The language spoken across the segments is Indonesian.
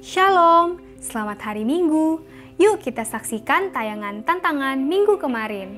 Shalom, selamat hari Minggu. Yuk kita saksikan tayangan tantangan minggu kemarin.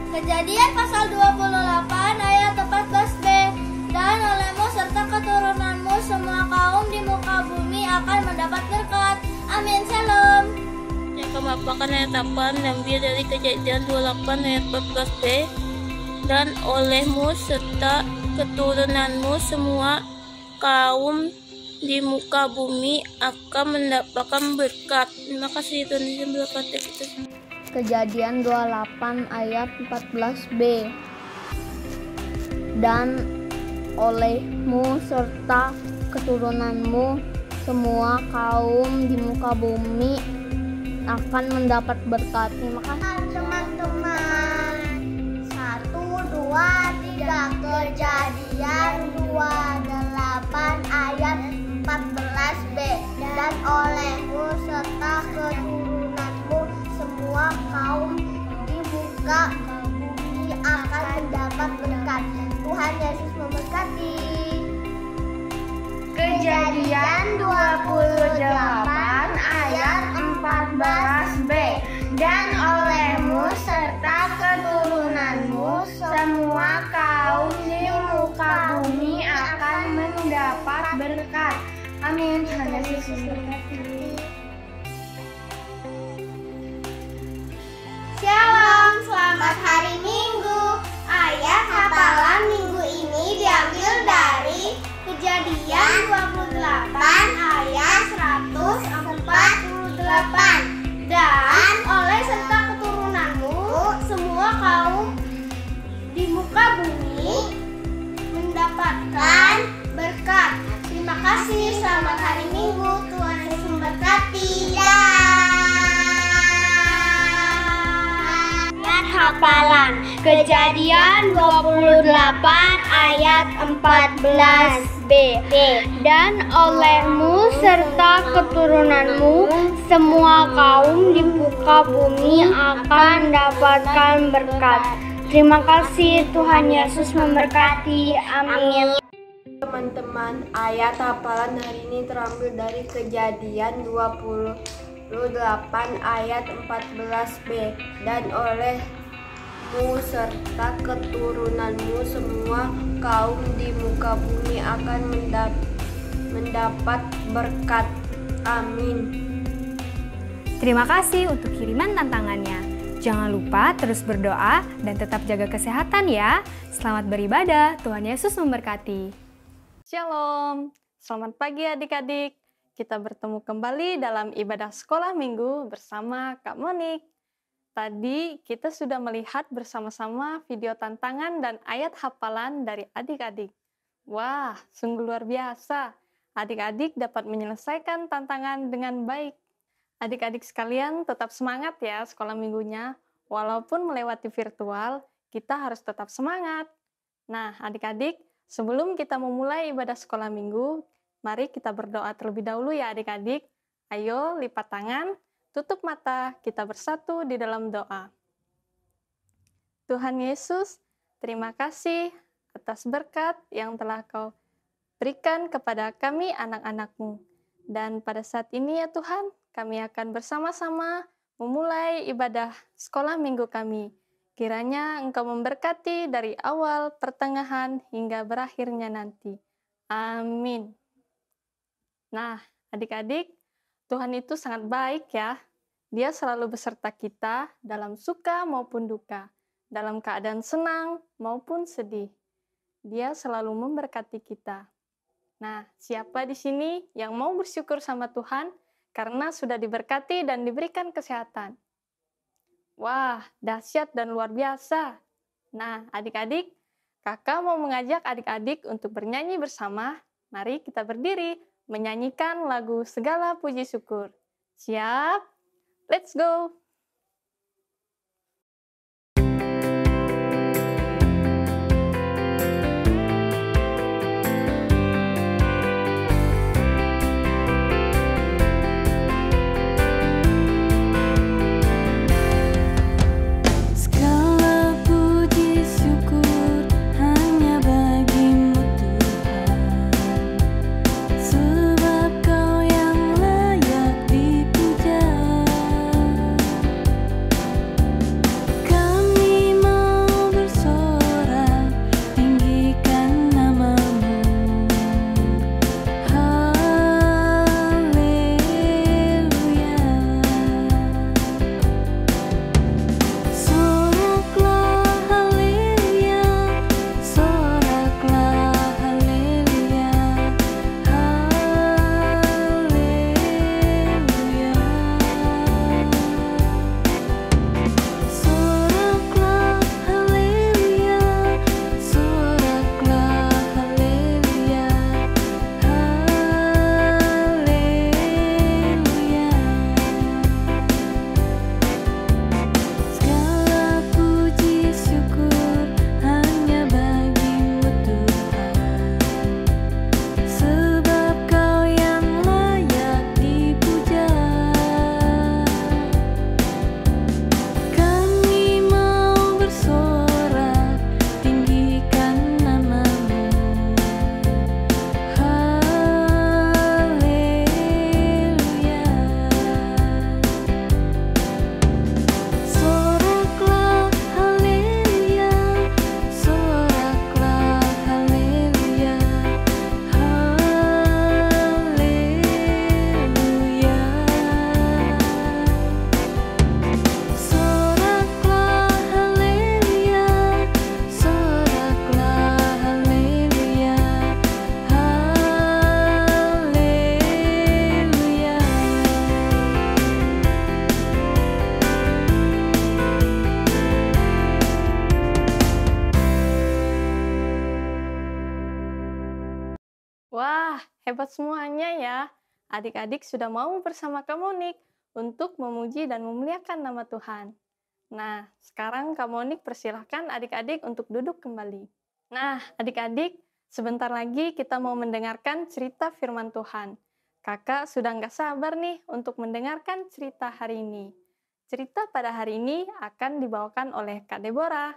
Kejadian pasal 28 ayat 14b. Dan olehmu serta keturunanmu semua kaum di muka bumi akan mendapat berkat. Amin. Shalom. Yang kemapakan ayat 8 diambil dari Kejadian 28 ayat 14b. Dan olehmu serta keturunanmu semua kaum di muka bumi akan mendapatkan berkat. Terima kasih Tuhan Yesus berkati kita. Kejadian 28 ayat 14b. Dan olehmu serta keturunanmu semua kaum di muka bumi akan mendapat berkat. Terima kasih teman-teman. 1, 2, 3. Kejadian 28 ayat 14b. Dan olehmu serta keturunanmu semua kaum di muka bumi akan mendapat berkat. Tuhan Yesus memberkati. Kejadian 28 ayat 14b. Dan olehmu serta keturunanmu semua kaum di muka bumi akan mendapat berkat. Amin. Tuhan Yesus memberkati. Shalom, selamat hari Minggu. Ayat hafalan minggu ini diambil dari Kejadian 28 ayat 148. Dan oleh serta keturunanmu semua kaum di muka bumi mendapatkan berkat. Terima kasih, selamat hari Minggu. Tuhan Yesus memberkati. Hafalan Kejadian 28 ayat 14b. Dan olehmu serta keturunanmu semua kaum di muka bumi akan mendapatkan berkat. Terima kasih, Tuhan Yesus memberkati. Amin. Teman-teman, ayat hafalan hari ini terambil dari Kejadian 28 ayat 14b. Dan olehmu serta keturunanmu semua kaum di muka bumi akan mendapat berkat. Amin. Terima kasih untuk kiriman tantangannya. Jangan lupa terus berdoa dan tetap jaga kesehatan ya. Selamat beribadah, Tuhan Yesus memberkati. Shalom, selamat pagi adik-adik. Kita bertemu kembali dalam ibadah sekolah minggu bersama Kak Monik. Tadi kita sudah melihat bersama-sama video tantangan dan ayat hafalan dari adik-adik. Wah, sungguh luar biasa. Adik-adik dapat menyelesaikan tantangan dengan baik. Adik-adik sekalian tetap semangat ya sekolah minggunya. Walaupun melewati virtual, kita harus tetap semangat. Nah, adik-adik, sebelum kita memulai ibadah sekolah minggu, Mari kita berdoa terlebih dahulu ya adik-adik. Ayo lipat tangan, tutup mata, kita bersatu di dalam doa. Tuhan Yesus, terima kasih atas berkat yang telah Kau berikan kepada kami anak-anak-Mu. Dan pada saat ini ya Tuhan, kami akan bersama-sama memulai ibadah sekolah minggu kami. Kiranya Engkau memberkati dari awal, pertengahan, hingga berakhirnya nanti. Amin. Nah, adik-adik, Tuhan itu sangat baik ya. Dia selalu beserta kita dalam suka maupun duka, dalam keadaan senang maupun sedih. Dia selalu memberkati kita. Nah, siapa di sini yang mau bersyukur sama Tuhan karena sudah diberkati dan diberikan kesehatan? Wah, dahsyat dan luar biasa. Nah, adik-adik, kakak mau mengajak adik-adik untuk bernyanyi bersama. Mari kita berdiri, menyanyikan lagu Segala Puji Syukur. Siap? Let's go! Wah, hebat semuanya ya. Adik-adik sudah mau bersama Kak Monik untuk memuji dan memuliakan nama Tuhan. Nah, sekarang Kak Monik persilahkan adik-adik untuk duduk kembali. Nah, adik-adik, sebentar lagi kita mau mendengarkan cerita firman Tuhan. Kakak sudah nggak sabar nih untuk mendengarkan cerita hari ini. Cerita pada hari ini akan dibawakan oleh Kak Deborah.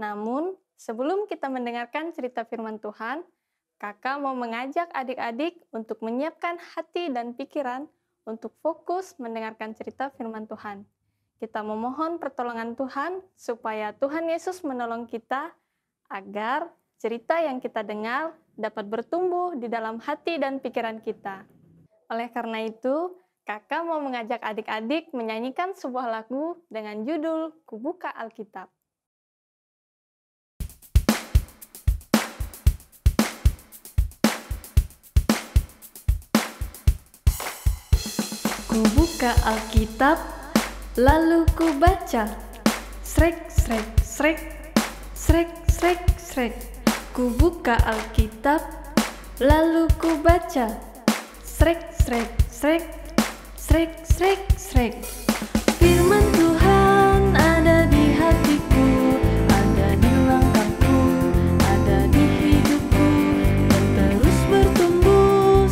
Namun, sebelum kita mendengarkan cerita firman Tuhan, Kakak mau mengajak adik-adik untuk menyiapkan hati dan pikiran untuk fokus mendengarkan cerita firman Tuhan. Kita memohon pertolongan Tuhan supaya Tuhan Yesus menolong kita agar cerita yang kita dengar dapat bertumbuh di dalam hati dan pikiran kita. Oleh karena itu, Kakak mau mengajak adik-adik menyanyikan sebuah lagu dengan judul Kubuka Alkitab. Ku buka Alkitab, lalu ku baca. Srek, srek, srek, srek, srek, srek. Ku buka Alkitab, lalu ku baca. Srek, srek, srek, srek, srek, srek. Firman Tuhan ada di hatiku, ada di langkahku, ada di hidupku, dan terus bertumbuh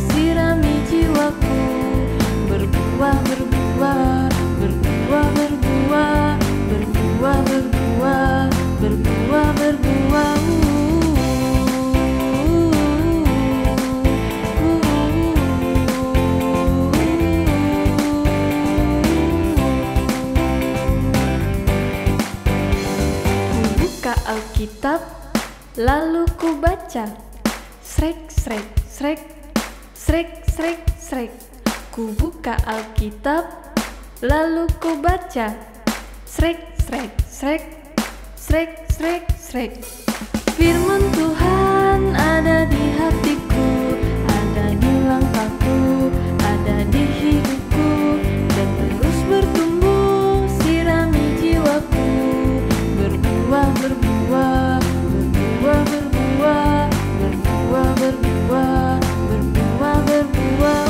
Alkitab, lalu ku baca. Srek, srek, srek, srek, srek, srek. Ku buka Alkitab, lalu ku baca. Srek, srek, srek, srek, srek, srek. Firman Tuhan ada di hatiku, ada di langkahku, ada di hidupku, dan terus bertumbuh, sirami jiwaku. Berbuah, berbuah, berbuah, berbuah, berbuah, berbuah, berbuah, berbuah.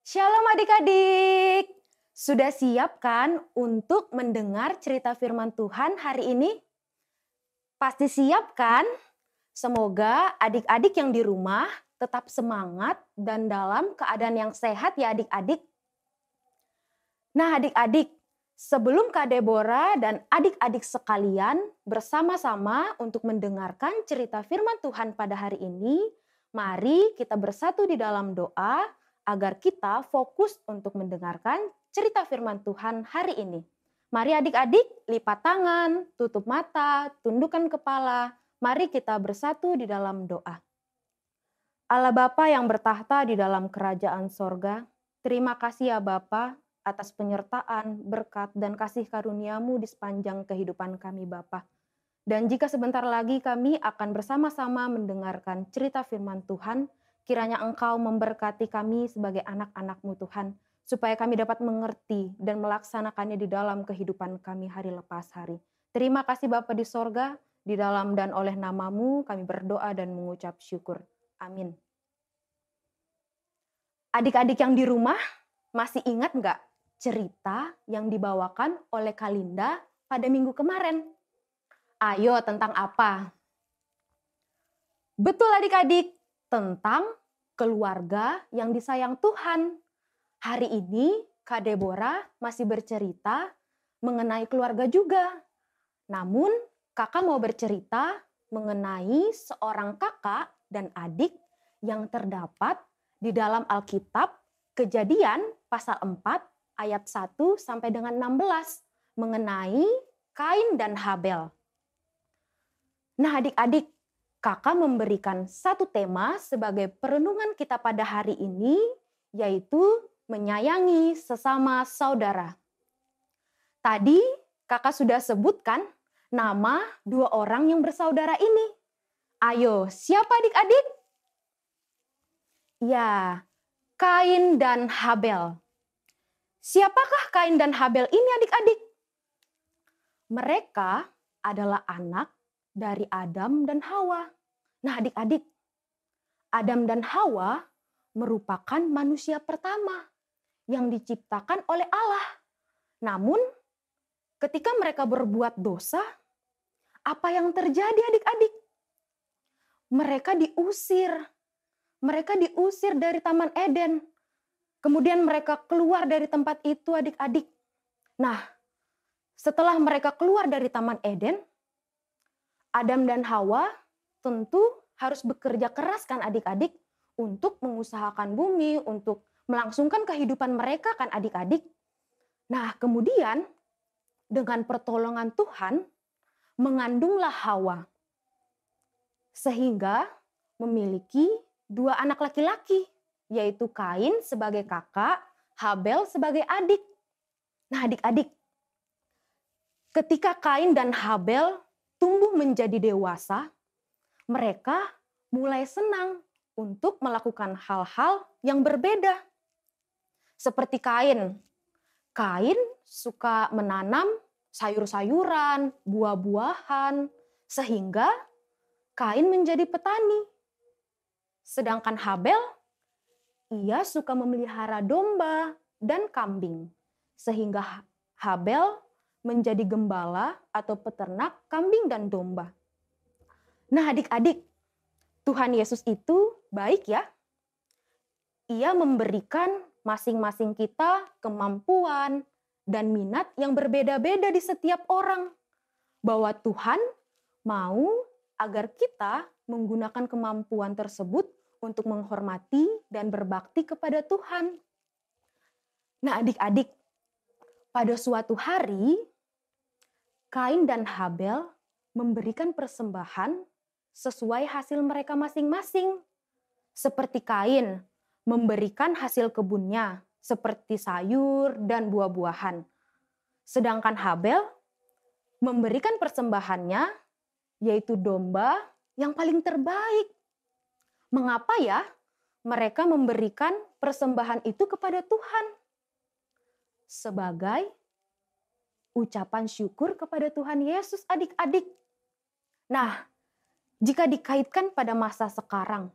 Shalom adik-adik, sudah siap kan untuk mendengar cerita firman Tuhan hari ini? Pasti siap kan? Semoga adik-adik yang di rumah tetap semangat dan dalam keadaan yang sehat ya adik-adik. Nah adik-adik, sebelum Kak Deborah dan adik-adik sekalian bersama-sama untuk mendengarkan cerita firman Tuhan pada hari ini, mari kita bersatu di dalam doa agar kita fokus untuk mendengarkan cerita firman Tuhan hari ini. Mari adik-adik lipat tangan, tutup mata, tundukkan kepala. Mari kita bersatu di dalam doa. Allah Bapa yang bertahta di dalam kerajaan sorga, terima kasih ya Bapa atas penyertaan, berkat, dan kasih karunia-Mu di sepanjang kehidupan kami Bapa. Dan jika sebentar lagi kami akan bersama-sama mendengarkan cerita firman Tuhan, kiranya Engkau memberkati kami sebagai anak-anak-Mu Tuhan, supaya kami dapat mengerti dan melaksanakannya di dalam kehidupan kami hari lepas hari. Terima kasih Bapa di sorga, di dalam dan oleh nama-Mu kami berdoa dan mengucap syukur. Amin. Adik-adik yang di rumah, masih ingat nggak cerita yang dibawakan oleh Kak Linda pada minggu kemarin? Ayo, tentang apa? Betul adik-adik, tentang keluarga yang disayang Tuhan. Hari ini Kak Deborah masih bercerita mengenai keluarga juga. Namun kakak mau bercerita mengenai seorang kakak dan adik yang terdapat di dalam Alkitab Kejadian pasal 4 ayat 1 sampai dengan 16 mengenai Kain dan Habel. Nah adik-adik, kakak memberikan satu tema sebagai perenungan kita pada hari ini, yaitu menyayangi sesama saudara. Tadi kakak sudah sebutkan nama dua orang yang bersaudara ini. Ayo, siapa adik-adik? Ya, Kain dan Habel. Siapakah Kain dan Habel ini adik-adik? Mereka adalah anak dari Adam dan Hawa. Nah adik-adik, Adam dan Hawa merupakan manusia pertama yang diciptakan oleh Allah. Namun ketika mereka berbuat dosa, apa yang terjadi adik-adik? Mereka diusir. Mereka diusir dari Taman Eden. Kemudian mereka keluar dari tempat itu adik-adik. Nah, setelah mereka keluar dari Taman Eden, Adam dan Hawa tentu harus bekerja keras kan adik-adik untuk mengusahakan bumi, untuk melangsungkan kehidupan mereka kan adik-adik. Nah kemudian dengan pertolongan Tuhan mengandunglah Hawa. Sehingga memiliki dua anak laki-laki, yaitu Kain sebagai kakak, Habel sebagai adik. Nah adik-adik, ketika Kain dan Habel tumbuh menjadi dewasa, mereka mulai senang untuk melakukan hal-hal yang berbeda. Seperti Kain. Kain suka menanam sayur-sayuran, buah-buahan, sehingga Kain menjadi petani. Sedangkan Habel, ia suka memelihara domba dan kambing. Sehingga Habel menjadi gembala atau peternak kambing dan domba. Nah adik-adik, Tuhan Yesus itu baik ya. Ia memberikan masing-masing kita kemampuan dan minat yang berbeda-beda di setiap orang. Bahwa Tuhan mau agar kita menggunakan kemampuan tersebut untuk menghormati dan berbakti kepada Tuhan. Nah, adik-adik, pada suatu hari, Kain dan Habel memberikan persembahan sesuai hasil mereka masing-masing. Seperti Kain memberikan hasil kebunnya, seperti sayur dan buah-buahan. Sedangkan Habel memberikan persembahannya, yaitu domba yang paling terbaik. Mengapa ya mereka memberikan persembahan itu kepada Tuhan? Sebagai ucapan syukur kepada Tuhan Yesus, adik-adik. Nah, jika dikaitkan pada masa sekarang,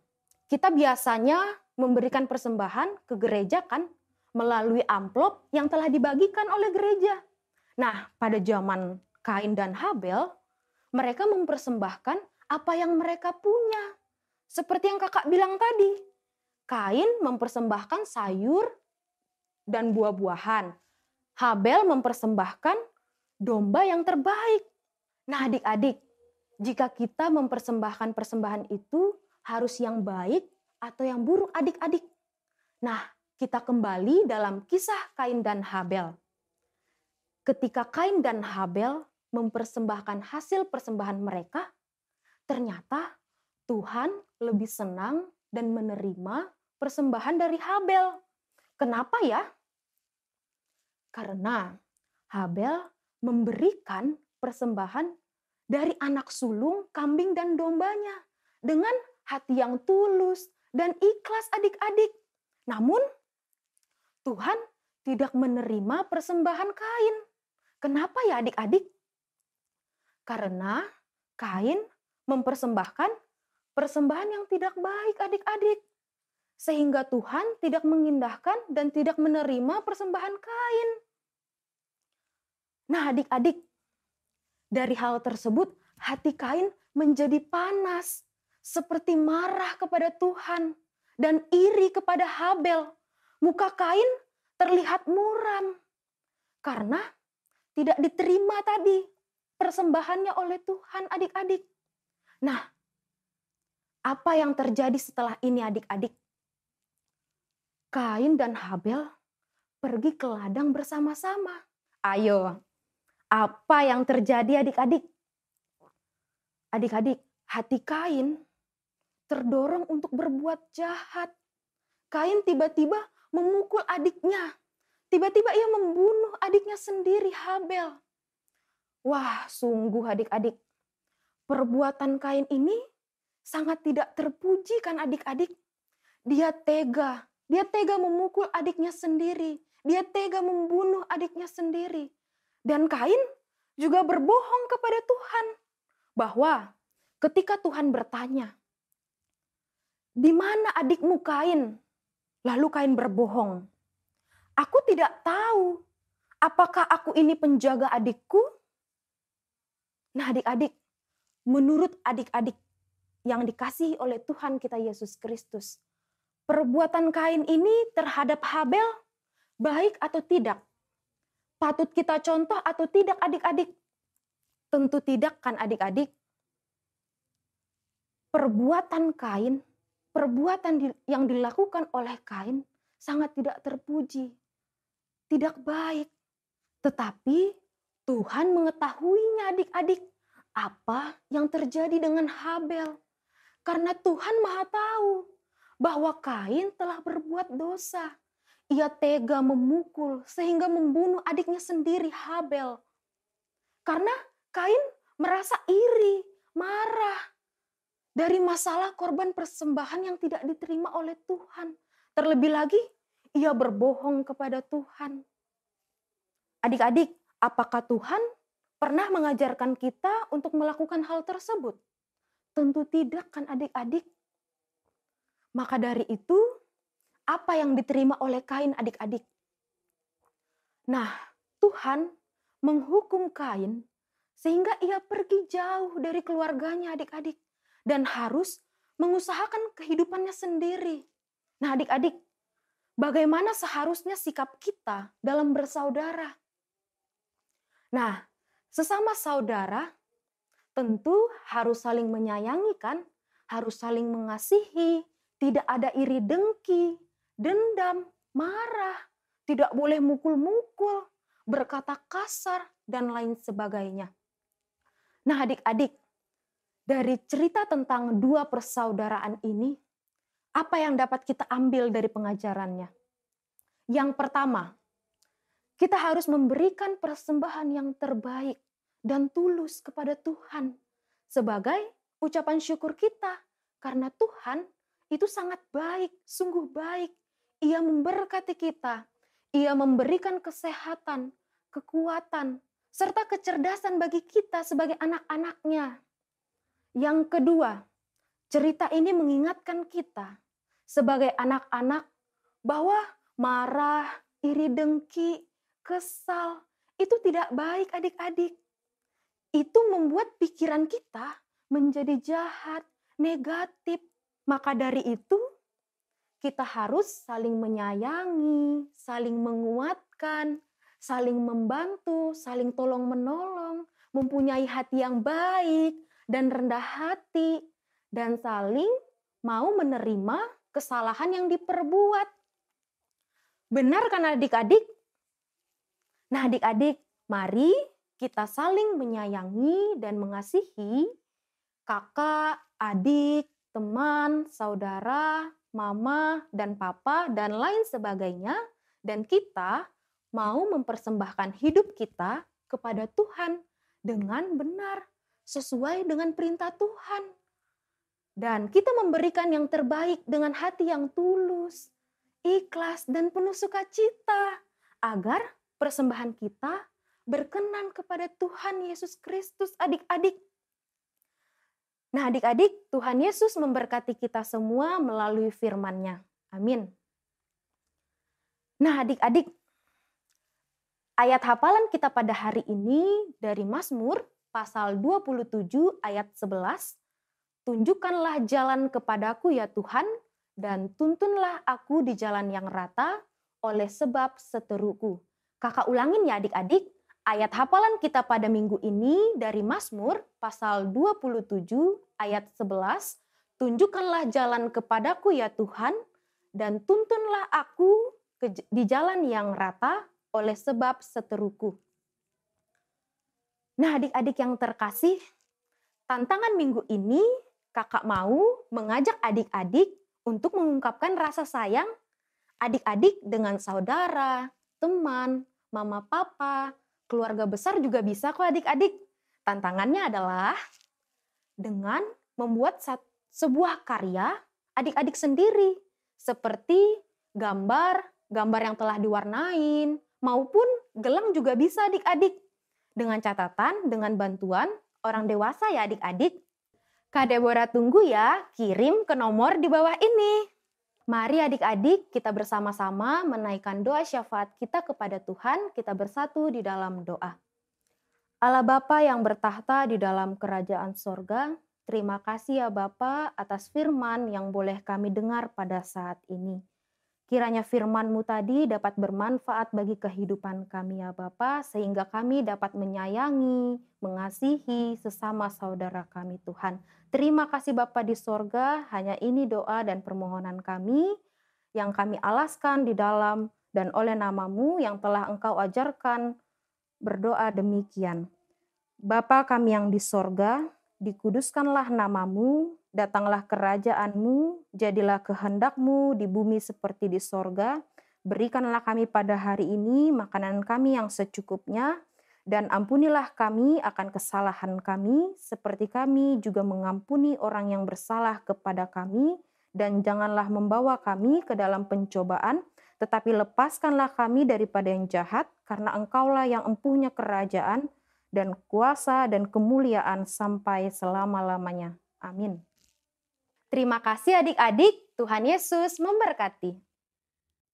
kita biasanya memberikan persembahan ke gereja kan melalui amplop yang telah dibagikan oleh gereja. Nah, pada zaman Kain dan Habel, mereka mempersembahkan apa yang mereka punya. Seperti yang kakak bilang tadi, Kain mempersembahkan sayur dan buah-buahan. Habel mempersembahkan domba yang terbaik. Nah, adik-adik, jika kita mempersembahkan persembahan itu harus yang baik atau yang buruk, adik-adik. Nah, kita kembali dalam kisah Kain dan Habel. Ketika Kain dan Habel mempersembahkan hasil persembahan mereka, ternyata Tuhan lebih senang dan menerima persembahan dari Habel. Kenapa ya? Karena Habel memberikan persembahan dari anak sulung, kambing, dan dombanya dengan hati yang tulus dan ikhlas, adik-adik. Namun, Tuhan tidak menerima persembahan Kain. Kenapa ya adik-adik? Karena Kain mempersembahkan persembahan yang tidak baik, adik-adik. Sehingga Tuhan tidak mengindahkan dan tidak menerima persembahan Kain. Nah, adik-adik, dari hal tersebut hati Kain menjadi panas, seperti marah kepada Tuhan dan iri kepada Habel. Muka Kain terlihat muram karena tidak diterima tadi persembahannya oleh Tuhan, adik-adik. Nah, apa yang terjadi setelah ini, adik-adik? Kain dan Habel pergi ke ladang bersama-sama. Ayo, apa yang terjadi, adik-adik? Adik-adik, hati Kain terdorong untuk berbuat jahat. Kain tiba-tiba memukul adiknya. Tiba-tiba ia membunuh adiknya sendiri, Habel. Wah, sungguh adik-adik. Perbuatan Kain ini sangat tidak terpuji kan adik-adik. Dia tega memukul adiknya sendiri. Dia tega membunuh adiknya sendiri. Dan Kain juga berbohong kepada Tuhan. Bahwa ketika Tuhan bertanya, "Di mana adikmu Kain?" Lalu Kain berbohong, "Aku tidak tahu. Apakah aku ini penjaga adikku?" Nah adik-adik, menurut adik-adik yang dikasihi oleh Tuhan kita Yesus Kristus, perbuatan Kain ini terhadap Habel baik atau tidak? Patut kita contoh atau tidak adik-adik? Tentu tidak kan adik-adik? Perbuatan Kain, perbuatan yang dilakukan oleh Kain sangat tidak terpuji, tidak baik. Tetapi Tuhan mengetahuinya adik-adik apa yang terjadi dengan Habel. Karena Tuhan Maha tahu bahwa Kain telah berbuat dosa. Ia tega memukul sehingga membunuh adiknya sendiri, Habel. Karena Kain merasa iri, marah dari masalah korban persembahan yang tidak diterima oleh Tuhan. Terlebih lagi, ia berbohong kepada Tuhan. Adik-adik, apakah Tuhan pernah mengajarkan kita untuk melakukan hal tersebut? Tentu tidak kan adik-adik. Maka dari itu, apa yang diterima oleh Kain adik-adik? Nah, Tuhan menghukum Kain sehingga ia pergi jauh dari keluarganya adik-adik. Dan harus mengusahakan kehidupannya sendiri. Nah adik-adik, bagaimana seharusnya sikap kita dalam bersaudara? Nah, sesama saudara tentu harus saling menyayangi kan? Harus saling mengasihi, tidak ada iri dengki, dendam, marah, tidak boleh mukul-mukul, berkata kasar, dan lain sebagainya. Nah adik-adik, dari cerita tentang dua persaudaraan ini, apa yang dapat kita ambil dari pengajarannya? Yang pertama, kita harus memberikan persembahan yang terbaik dan tulus kepada Tuhan sebagai ucapan syukur kita, karena Tuhan itu sangat baik, sungguh baik. Ia memberkati kita, Ia memberikan kesehatan, kekuatan, serta kecerdasan bagi kita sebagai anak-anaknya. Yang kedua, cerita ini mengingatkan kita sebagai anak-anak bahwa marah, iri dengki, kesal, itu tidak baik adik-adik. Itu membuat pikiran kita menjadi jahat, negatif. Maka dari itu, kita harus saling menyayangi, saling menguatkan, saling membantu, saling tolong-menolong, mempunyai hati yang baik dan rendah hati, dan saling mau menerima kesalahan yang diperbuat. Benar kan adik-adik? Nah adik-adik, mari kita saling menyayangi dan mengasihi kakak, adik, teman, saudara, mama, dan papa, dan lain sebagainya. Dan kita mau mempersembahkan hidup kita kepada Tuhan dengan benar, sesuai dengan perintah Tuhan. Dan kita memberikan yang terbaik dengan hati yang tulus, ikhlas, dan penuh sukacita, agar persembahan kita berkenan kepada Tuhan Yesus Kristus, adik-adik. Nah adik-adik, Tuhan Yesus memberkati kita semua melalui firman-Nya. Amin. Nah adik-adik, ayat hafalan kita pada hari ini dari Mazmur pasal 27 ayat 11. Tunjukkanlah jalan kepadaku ya Tuhan, dan tuntunlah aku di jalan yang rata oleh sebab seteruku. Kakak ulangin ya adik-adik. Ayat hafalan kita pada minggu ini dari Mazmur pasal 27 ayat 11. Tunjukkanlah jalan kepadaku ya Tuhan, dan tuntunlah aku di jalan yang rata oleh sebab seteruku. Nah adik-adik yang terkasih, tantangan minggu ini kakak mau mengajak adik-adik untuk mengungkapkan rasa sayang adik-adik dengan saudara, teman, mama papa, keluarga besar juga bisa kok adik-adik. Tantangannya adalah dengan membuat sebuah karya adik-adik sendiri. Seperti gambar yang telah diwarnain, maupun gelang juga bisa adik-adik. Dengan catatan, dengan bantuan orang dewasa ya adik-adik. Kak Deborah tunggu ya, kirim ke nomor di bawah ini. Mari adik-adik kita bersama-sama menaikkan doa syafaat kita kepada Tuhan, kita bersatu di dalam doa. Allah Bapa yang bertahta di dalam kerajaan sorga, terima kasih ya Bapa atas firman yang boleh kami dengar pada saat ini. Kiranya firman-Mu tadi dapat bermanfaat bagi kehidupan kami ya Bapa, sehingga kami dapat menyayangi, mengasihi sesama saudara kami Tuhan. Terima kasih Bapa di sorga, hanya ini doa dan permohonan kami yang kami alaskan di dalam dan oleh nama-Mu yang telah Engkau ajarkan berdoa demikian. Bapa kami yang di sorga, dikuduskanlah nama-Mu, datanglah kerajaan-Mu, jadilah kehendak-Mu di bumi seperti di sorga. Berikanlah kami pada hari ini makanan kami yang secukupnya, dan ampunilah kami akan kesalahan kami, seperti kami juga mengampuni orang yang bersalah kepada kami, dan janganlah membawa kami ke dalam pencobaan, tetapi lepaskanlah kami daripada yang jahat, karena Engkaulah yang empuhnya kerajaan, dan kuasa dan kemuliaan sampai selama-lamanya. Amin. Terima kasih adik-adik, Tuhan Yesus memberkati.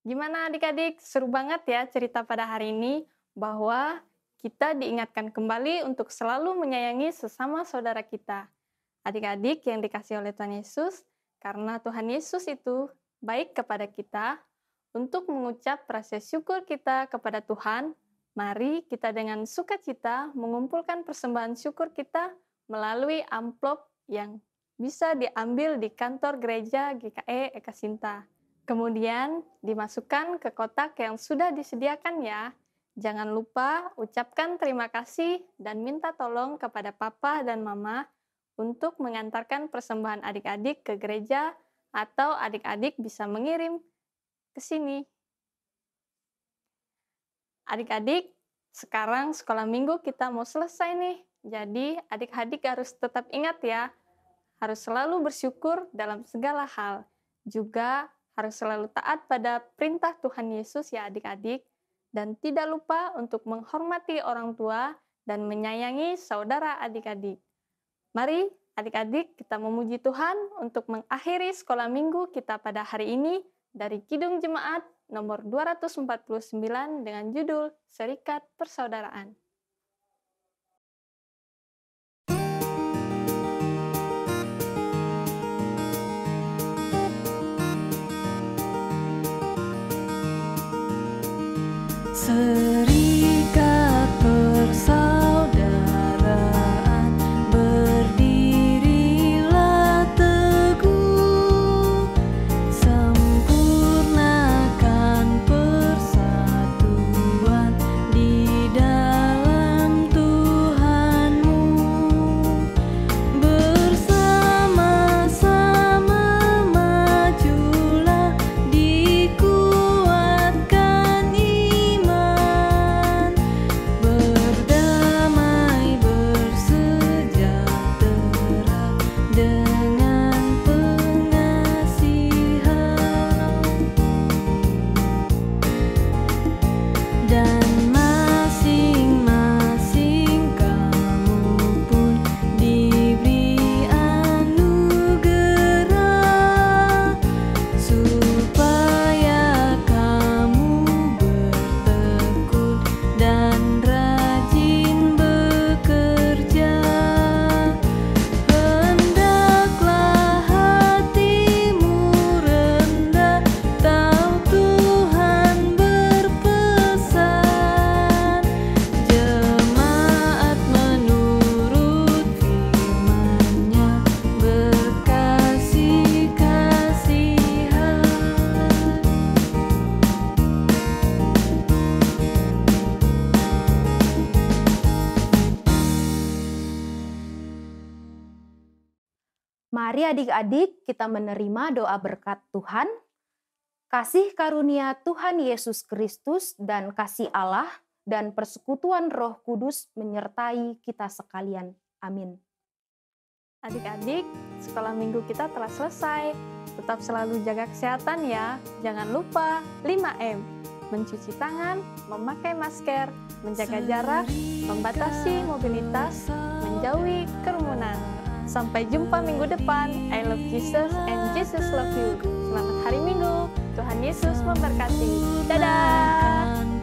Gimana adik-adik? Seru banget ya cerita pada hari ini, bahwa kita diingatkan kembali untuk selalu menyayangi sesama saudara kita. Adik-adik yang dikasihi oleh Tuhan Yesus, karena Tuhan Yesus itu baik kepada kita, untuk mengucap rasa syukur kita kepada Tuhan, Mari kita dengan sukacita mengumpulkan persembahan syukur kita melalui amplop yang bisa diambil di kantor gereja GKE Eka Sinta. Kemudian dimasukkan ke kotak yang sudah disediakan ya. Jangan lupa ucapkan terima kasih dan minta tolong kepada papa dan mama untuk mengantarkan persembahan adik-adik ke gereja atau adik-adik bisa mengirim ke sini. Adik-adik, sekarang sekolah minggu kita mau selesai nih. Jadi adik-adik harus tetap ingat ya, harus selalu bersyukur dalam segala hal. Juga harus selalu taat pada perintah Tuhan Yesus ya adik-adik. Dan tidak lupa untuk menghormati orang tua dan menyayangi saudara adik-adik. Mari adik-adik kita memuji Tuhan untuk mengakhiri sekolah minggu kita pada hari ini dari Kidung Jemaat nomor 249 dengan judul Serikat Persaudaraan. Serikat persaudaraan, berdirilah teguh, sempurnakan persatuan di dalam Tuhanmu. Bersama-sama majulah, dikuatkan iman, berdamai bersejahtera dengan pengasihan. Dan masing-masing kamu pun diberi anugerah, supaya kamu bertekun dan rajin bekerja. Hendaklah hatimu rendah, tahu Tuhan berpesan, jemaat menurut firman-Nya berkasih-kasihan. Mari adik-adik kita menerima doa berkat Tuhan. Kasih karunia Tuhan Yesus Kristus dan kasih Allah dan persekutuan Roh Kudus menyertai kita sekalian. Amin. Adik-adik, sekolah minggu kita telah selesai. Tetap selalu jaga kesehatan ya. Jangan lupa 5M. Mencuci tangan, memakai masker, menjaga jarak, membatasi mobilitas, menjauhi kerumunan. Sampai jumpa minggu depan. I love Jesus and Jesus love you. Selamat hari Minggu. Tuhan Yesus memberkati. Dadah!